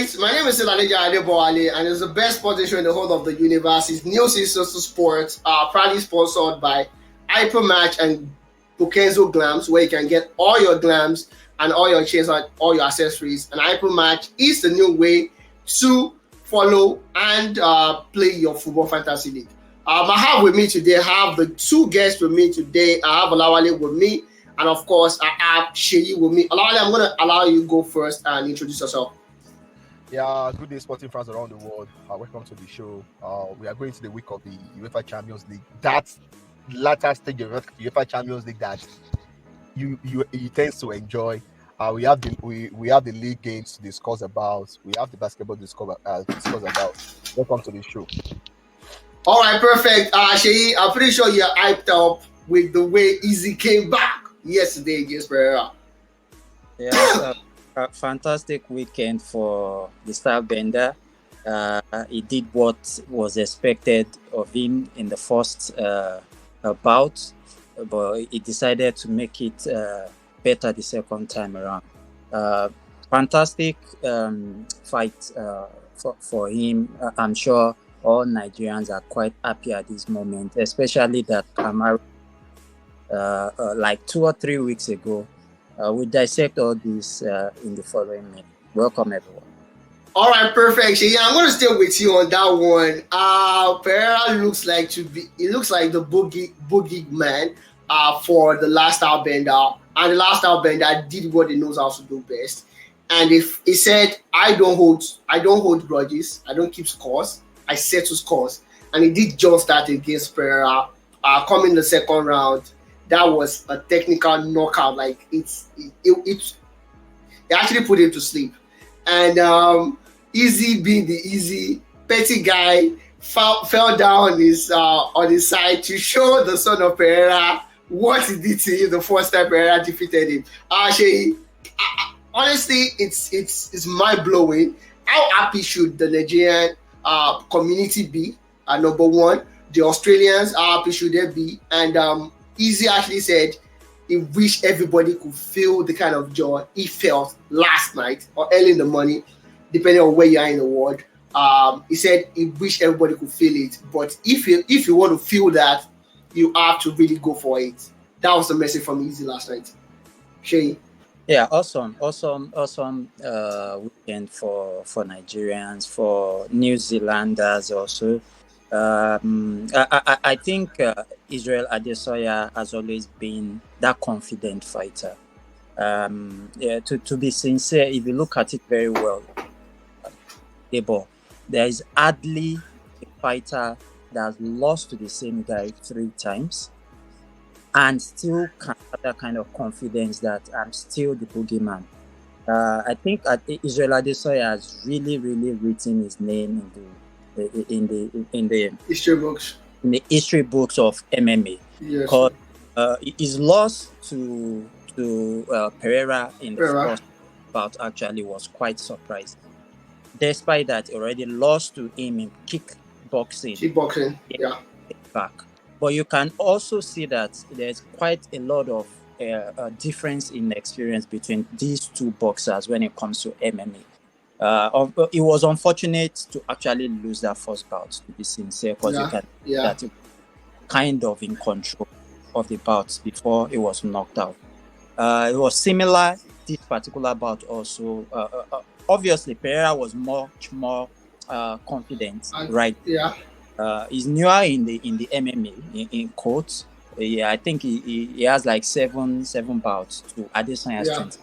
guys, my name is Silalija Adeboale, and it's the best sporting show in the whole of the universe. It's New Sisters to Sports, proudly sponsored by Hypermatch and Bukenzo Glams, where you can get all your glams and all your chains and all your accessories. And Hypermatch is the new way to follow and play your football fantasy league. I have with me today, I have the two guests with me today. I have Olawale with me, and of course, I have Sheyi with me. Olawale, I'm going to allow you go first and introduce yourself. Yeah, good day, sporting fans around the world. Welcome to the show. We are going to the week of the UEFA Champions League. That latter stage of UEFA Champions League that you tend to enjoy. We have the league games to discuss about. We have the basketball to discuss about. Welcome to the show. All right, perfect. Sheyi, I'm pretty sure you're hyped up with the way Easy came back yesterday against Pereira. Yeah, a fantastic weekend for the star bender. He did what was expected of him in the first bout, but he decided to make it better the second time around. Fantastic fight for him. I'm sure all Nigerians are quite happy at this moment, especially that Kamaru, like 2 or 3 weeks ago, we dissect all this in the following minute. Welcome, everyone. All right, perfect. Yeah, I'm going to stay with you on that one. Pereira looks like the boogie man for the last outbender, and the last outbender did what he knows how to do best. And if he said, I don't hold grudges, I don't keep scores, I settle scores, and he did just that against Pereira. Coming the second round, that was a technical knockout. Like it actually put him to sleep. And Easy being the easy petty guy fell down on his side to show the son of Pereira what he did to him the first time Pereira defeated him. Honestly, it's mind blowing. How happy should the Nigerian community be? Number one, the Australians, how happy should they be? And Easy actually said he wished everybody could feel the kind of joy he felt last night or early in the morning, depending on where you are in the world. He said he wished everybody could feel it, but if you want to feel that, you have to really go for it. That was the message from Easy last night. Shay. Yeah, awesome weekend for Nigerians, for New Zealanders also. I think Israel Adesanya has always been that confident fighter. To be sincere, if you look at it very well, there is hardly a fighter that has lost to the same guy 3 times and still can have that kind of confidence that I'm still the boogeyman. I think Israel Adesanya has really written his name in the history books. In the history books of MMA. Yes. Because his loss to Pereira in the first bout actually was quite surprising. Despite that, he already lost to him in kickboxing. Yeah. Back. But you can also see that there's quite a lot of difference in experience between these two boxers when it comes to MMA. It was unfortunate to actually lose that first bout, to be sincere, because you can see that it was kind of in control of the bouts before it was knocked out. It was similar this particular bout also. Obviously, Pereira was much more confident, right? Yeah. He's newer in the MMA in quotes. I think he has like seven bouts to Adesanya's 20.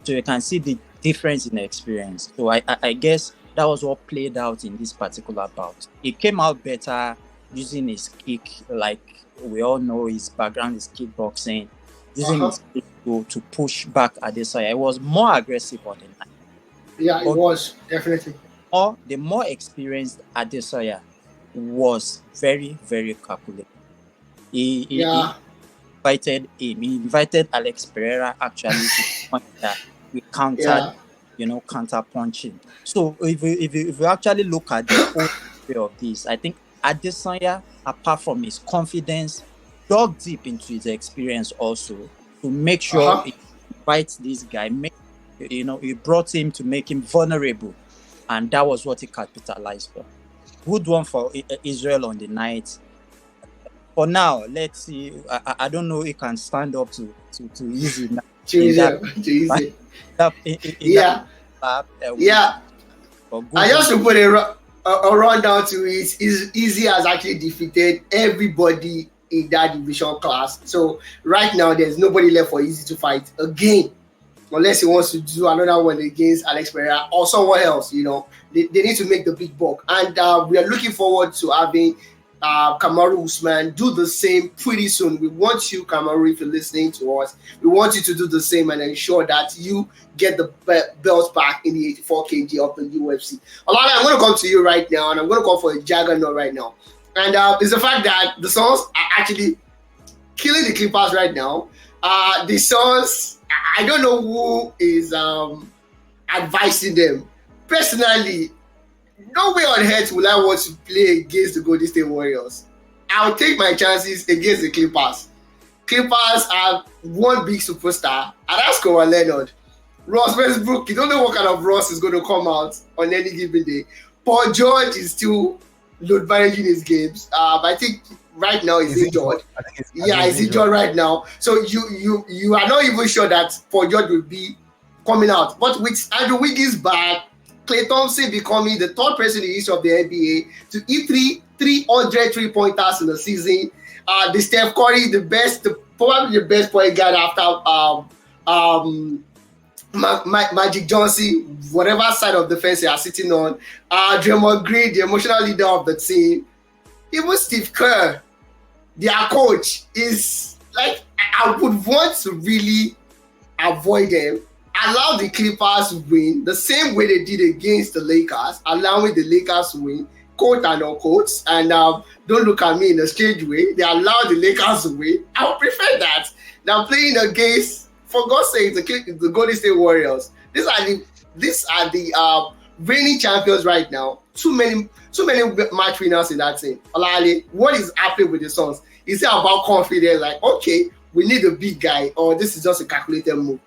So you can see the difference in experience. So I guess that was what played out in this particular bout. He came out better using his kick, like we all know his background is kickboxing, using his kick to push back Adesanya. It was more aggressive on the night. Yeah, it was, definitely. The more experienced Adesanya was very calculated. He invited him. He invited Alex Pereira actually to point that we counter punching. So if you actually look at the whole way of this, I think Adesanya, apart from his confidence, dug deep into his experience also to make sure he fights this guy. He brought him to make him vulnerable and that was what he capitalized on. Good one for Israel on the night. For now, let's see. I don't know he can stand up to easy now. Yeah. I just to put a rundown to it. Easy has actually defeated everybody in that division class. So right now, there's nobody left for Easy to fight again, unless he wants to do another one against Alex Pereira or someone else. You know, they need to make the big buck, and we are looking forward to having Kamaru Usman do the same pretty soon. We want you, Kamaru, if you're listening to us, we want you to do the same and ensure that you get the belt back in the 84 kg of the UFC. Olala, I'm going to come to you right now, and I'm going to call for a juggernaut right now. And it's the fact that the Suns are actually killing the Clippers right now. The Suns, I don't know who is advising them. Personally, no way on earth will I want to play against the Golden State Warriors. I'll take my chances against the Clippers. Clippers have one big superstar, and that's Kawhi Leonard. Ross Westbrook, you don't know what kind of Ross is going to come out on any given day. Paul George is still load managing his games. But I think right now he's injured. He's injured right now. So you are not even sure that Paul George will be coming out. But with Andrew Wiggins back, Klay Thompson becoming the third person in the history of the NBA to hit 300 3-pointers in the season. The Steph Curry, probably the best point guard after Magic Johnson, whatever side of the fence they are sitting on. Draymond Green, the emotional leader of the team. Even Steve Kerr, their coach, is like, I would want to really avoid them. Allow the Clippers to win the same way they did against the Lakers, allowing the Lakers to win, quote and unquote, and don't look at me in a strange way. They allow the Lakers to win. I would prefer that than playing against, for God's sake, the Golden State Warriors. These are the reigning champions right now. Too many match winners in that team. Olale, what is happening with the Suns? Is it about confidence? Like, okay, we need a big guy, or this is just a calculated move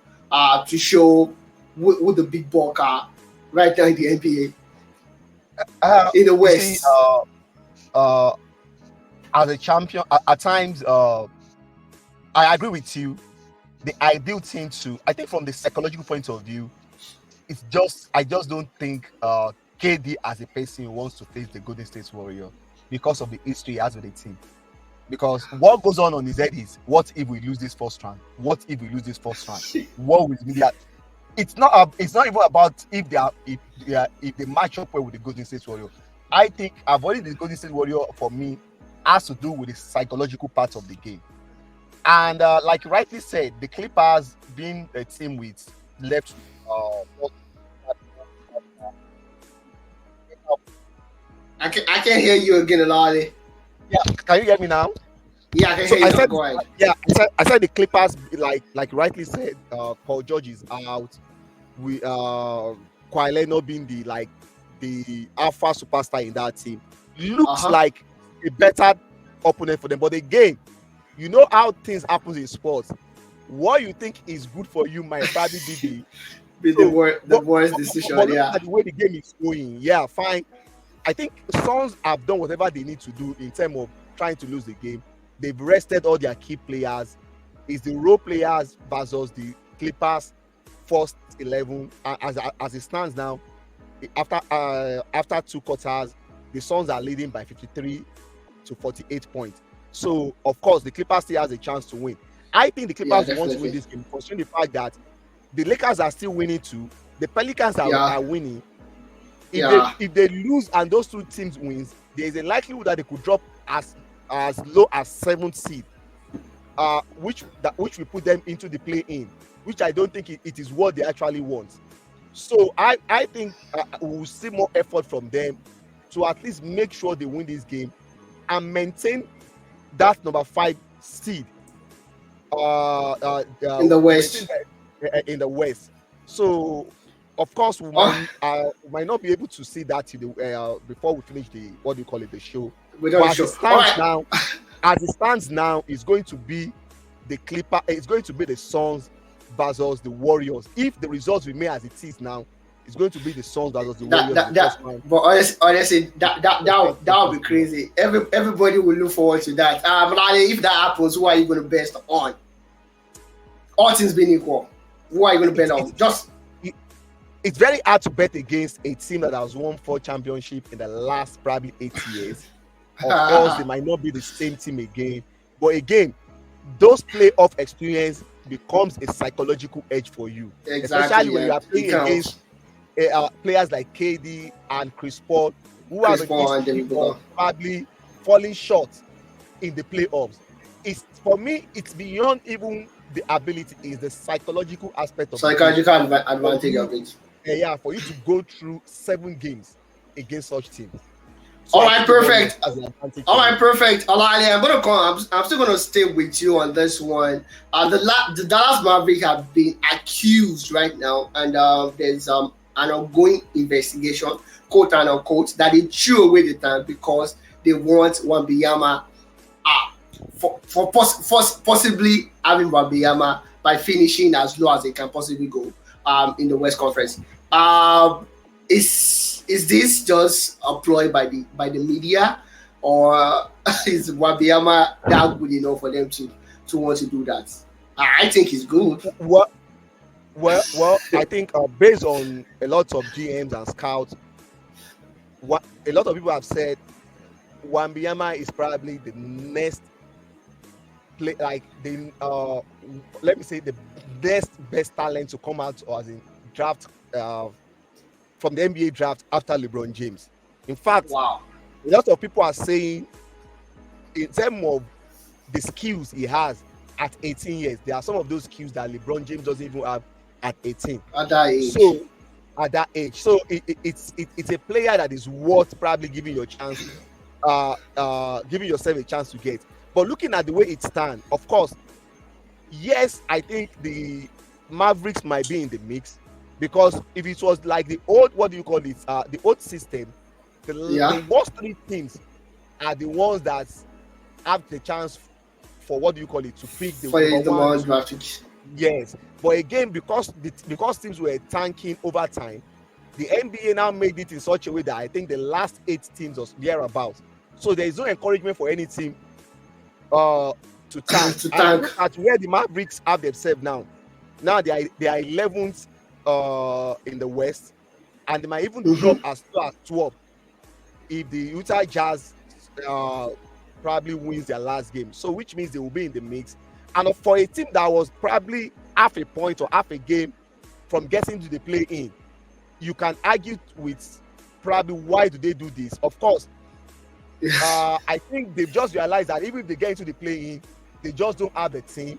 to show who the big bulk are right now in the NBA? In the West. See, as a champion, at times, I agree with you. The ideal team I think from the psychological point of view, I just don't think KD as a person wants to face the Golden State Warrior because of the history he has with the team. Because what goes on his head is, what if we lose this first round? What if we lose this first round? What will be that? It's not even about if they match up well with the Golden State Warrior. I think avoiding the Golden State Warrior for me has to do with the psychological part of the game. And like you rightly said, the Clippers being a team with left. I can't hear you again, Olale. Yeah, can you hear me now? Yeah, I can hear you. Go ahead. Yeah, I said the Clippers, like you rightly said, Paul George is out. We Kawhi Leonard being the alpha superstar in that team looks like a better opponent for them. But again, you know how things happen in sports. What you think is good for you might probably be the worst decision. But the way the game is going, yeah, fine. I think Suns have done whatever they need to do in terms of trying to lose the game. They've rested all their key players. It's the role players versus the Clippers first 11. As it stands now, after two quarters, the Suns are leading by 53 to 48 points. So, of course, the Clippers still has a chance to win. I think the Clippers want to win this game, considering the fact that the Lakers are still winning too. The Pelicans are winning. If they lose and those two teams wins, there is a likelihood that they could drop as low as 7th seed, which will put them into the play-in, which I don't think it is what they actually want. So I think we will see more effort from them to at least make sure they win this game and maintain that number 5 seed in the West. In the West. So, of course, we might not be able to see that before we finish the show. As it stands now, it's going to be the Clipper. It's going to be the Suns versus the Warriors. If the results remain as it is now, It's going to be the Suns that was the That Warriors that in the that. first round. But honestly, that would be crazy. Everybody will look forward to that. Malali, if that happens, who are you going to bet on? All things being equal, who are you going to bet on? It's very hard to bet against a team that has won 4 championships in the last probably 8 years. Of course, they might not be the same team again, but again, those playoff experience becomes a psychological edge for you, especially when you are playing against players like KD and Chris Paul, who have a history of probably falling short in the playoffs. It's, for me, it's beyond even the ability, is the psychological aspect of psychological advantage of it. Yeah, for you to go through 7 games against such teams. So all right, perfect. All right, perfect. Alali, I'm still gonna stay with you on this one. The Dallas Mavericks have been accused right now, and there's an ongoing investigation, quote and unquote, that they threw away the time because they want Wembanyama for possibly having Wembanyama by finishing as low as they can possibly go in the West Conference. Is this just a ploy by the media, or is Wembanyama that good enough for them to want to do that? I think he's good. Well, I think based on a lot of GMs and scouts, what a lot of people have said, Wembanyama is probably the next play, like the let me say the best talent to come out or as in draft from the NBA draft after LeBron James. In fact, wow, a lot of people are saying, in terms of the skills he has at 18 years, there are some of those skills that LeBron James doesn't even have at 18. At that age. So at that age, so it's a player that is worth probably giving your chance, giving yourself a chance to get. But looking at the way it stands, of course, yes, I think the Mavericks might be in the mix, because if it was like the old, what do you call it, the old system, the worst 3 teams are the ones that have the chance for, what do you call it, to pick the ones drafted. Yes, but again, because teams were tanking over time, the NBA now made it in such a way that I think the last 8 teams or thereabouts. So there is no encouragement for any team to tank. To tank. At where the Mavericks have themselves now. Now they are 11th in the West, and they might even drop as low as 12 if the Utah Jazz probably wins their last game. So which means they will be in the mix. And for a team that was probably half a point or half a game from getting to the play-in, you can argue with probably why do they do this. Of course, I think they've just realized that even if they get into the play-in, they just don't have the team.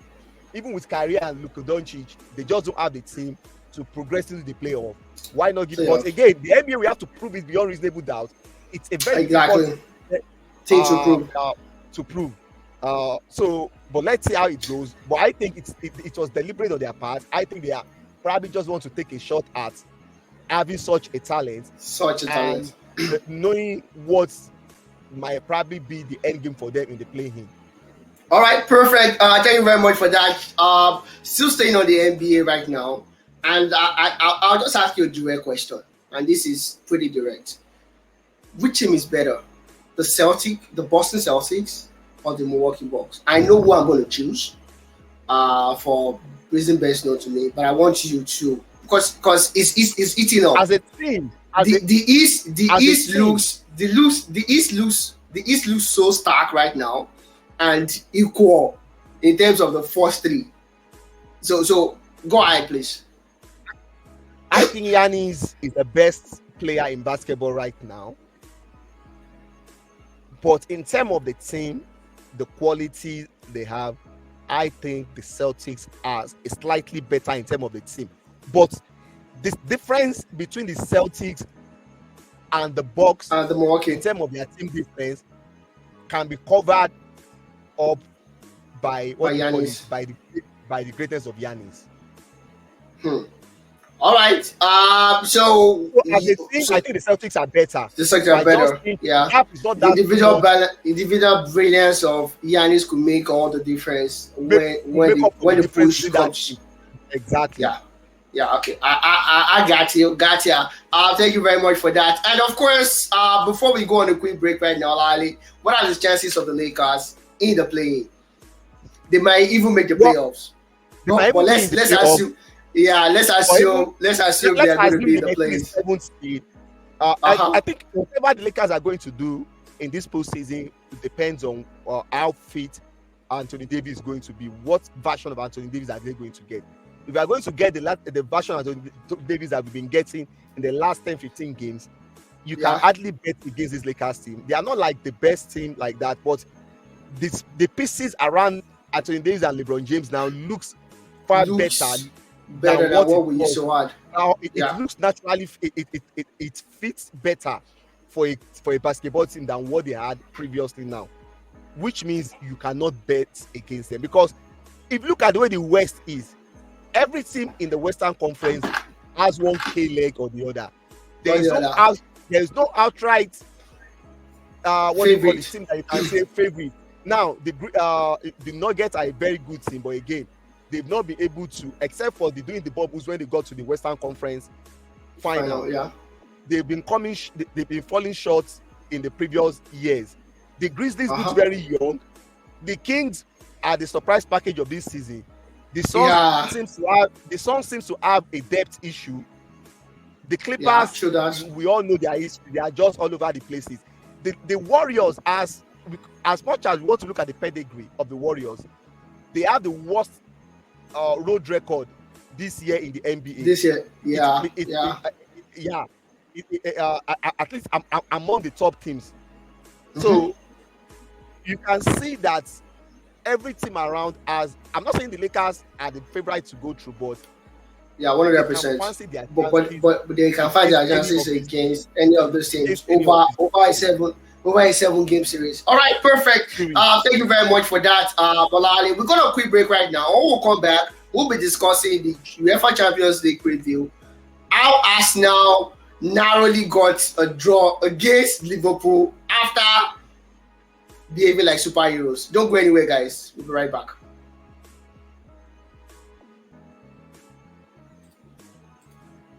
Even with Kyrie and Luka Doncic, they just don't have the team to progress into the playoff. Why not give it? But again, the NBA, we have to prove it beyond reasonable doubt. It's a very difficult thing to prove. So, but let's see how it goes. But I think it was deliberate on their part. I think they are probably just want to take a shot at having such a talent. Knowing what might probably be the end game for them in the play-in. All right, perfect. Thank you very much for that. Still staying on the NBA right now, and I'll just ask you a direct question, and this is pretty direct. Which team is better, the Boston Celtics, or the Milwaukee Bucks? I know who I'm going to choose for reason best known to me, but I want you to, because it's eating up as a team. The East looks so stark right now and equal in terms of the first 3. So go ahead, please. I think Giannis is the best player in basketball right now. But in terms of the team, the quality they have, I think the Celtics are slightly better in terms of the team. But this difference between the Celtics and the Bucks and the Milwaukee in terms of their team defense can be covered up by by the greatness of Giannis. All right. So as a team, I think the Celtics are better. The Celtics are better. Yeah. The individual brilliance of Giannis could make all the difference when the push comes. Exactly. Yeah. Yeah, okay. I got you. Got you. Thank you very much for that. And of course, before we go on a quick break right now, Lali, what are the chances of the Lakers in the play? They might even make the Well, playoffs. they might But even be in let's the let's playoff, assume, yeah, or even let's assume they let's are going to assume be in they the get to the plays. seventh seed. Uh-huh. I think whatever the Lakers are going to do in this postseason depends on how fit Anthony Davis is going to be. What version of Anthony Davis are they going to get? If we are going to get the version of Anthony Davis that we've been getting in the last 10-15 games, you can Yeah. hardly bet against this Lakers team. They are not like the best team like that, but the pieces around Anthony Davis and LeBron James now looks far better Looks better than than what it what we used was. to have. Now it Yeah. looks naturally, it fits better for a basketball team than what they had previously now, which means you cannot bet against them. Because if you look at the way the West is, every team in the Western Conference has one K leg or the other. There Or is the no other. there is no outright what do you call it, Favorite. team that you can say favorite. Now the Nuggets are a very good team, but again, they've not been able to, except for doing the bubbles when they got to the Western Conference final. Yeah. They've been falling short in the previous years. The Grizzlies Uh-huh. look very young. The Kings are the surprise package of this season. The Suns seems to have a depth issue. The Clippers, true that. we all know their history. They are just all over the places. The Warriors, as much as we want to look at the pedigree of the Warriors, they have the worst road record this year in the NBA. This year, At least among the top teams. So you can see that every team around has. I'm not saying the Lakers are the favorite to go through, but 100%. But they can find their chances against any of those teams over a 7-game series. All right, perfect. Thank you very much for that, Balali. We're gonna quick break right now. When we'll come back, we'll be discussing the UEFA Champions League preview. How Arsenal narrowly got a draw against Liverpool after behaving like superheroes. Don't go anywhere, guys. We'll be right back.